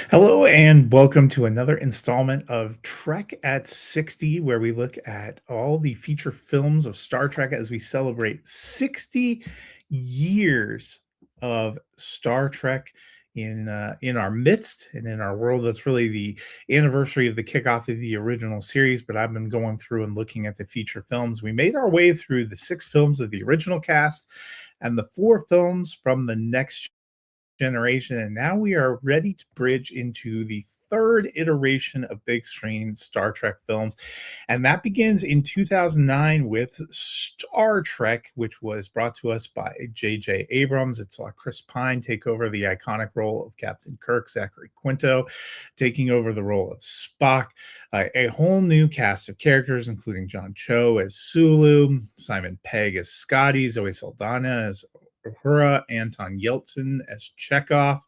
Hello and welcome to another installment of Trek at 60, where we look at all the feature films of Star Trek as we celebrate 60 years of Star Trek in our midst and in our world. That's really the anniversary of the kickoff of the original series. But I've been going through and looking at the feature films. We made our way through the 6 films of the original cast and the 4 films from the next generation, and now we are ready to bridge into the third iteration of big screen Star Trek films. And that begins in 2009 with Star Trek, which was brought to us by J.J. Abrams. It saw Chris Pine take over the iconic role of Captain Kirk, Zachary Quinto taking over the role of Spock, a whole new cast of characters, including John Cho as Sulu, Simon Pegg as Scotty, Zoe Saldana as Uhura, Anton Yeltsin as Chekhov.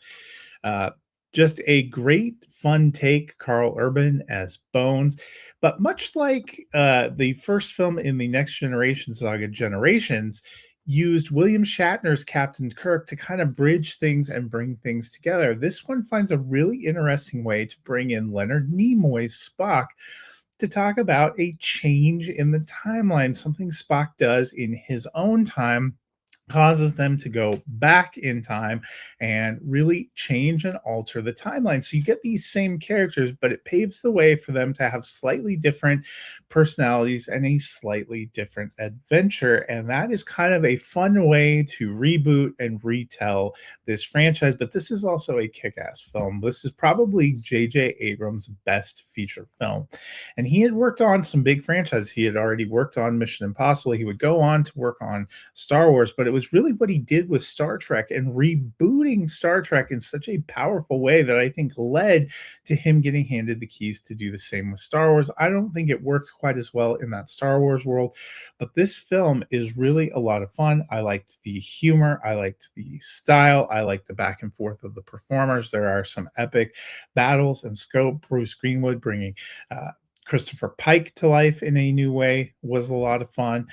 Uh, just a great fun take. Carl Urban as Bones. But much like the first film in the Next Generation saga, Generations, used William Shatner's Captain Kirk to kind of bridge things and bring things together. This one finds a really interesting way to bring in Leonard Nimoy's Spock to talk about a change in the timeline, something Spock does in his own time causes them to go back in time and really change and alter the timeline. So you get these same characters, but it paves the way for them to have slightly different personalities and a slightly different adventure. And that is kind of a fun way to reboot and retell this franchise. But this is also a kick ass film. This is probably J.J. Abrams' best feature film. And he had worked on some big franchises. He had already worked on Mission Impossible. He would go on to work on Star Wars, but it was really what he did with Star Trek and rebooting Star Trek in such a powerful way that I think led to him getting handed the keys to do the same with Star Wars. I don't think it worked quite as well in that Star Wars world, but this film is really a lot of fun. I liked the humor, I liked the style, I liked the back and forth of the performers. There are some epic battles and scope. Bruce Greenwood bringing Christopher Pike to life in a new way was a lot of fun.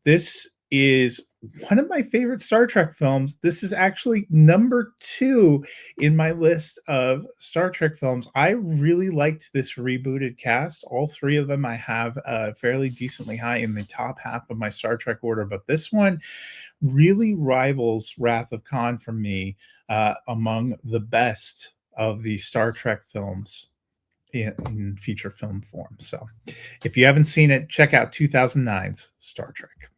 This is one of my favorite Star Trek films. This is actually number 2 in my list of Star Trek films. I really liked this rebooted cast. All 3 of them I have fairly decently high in the top half of my Star Trek order, but this one really rivals Wrath of Khan for me among the best of the Star Trek films in feature film form. So if you haven't seen it, check out 2009's Star Trek.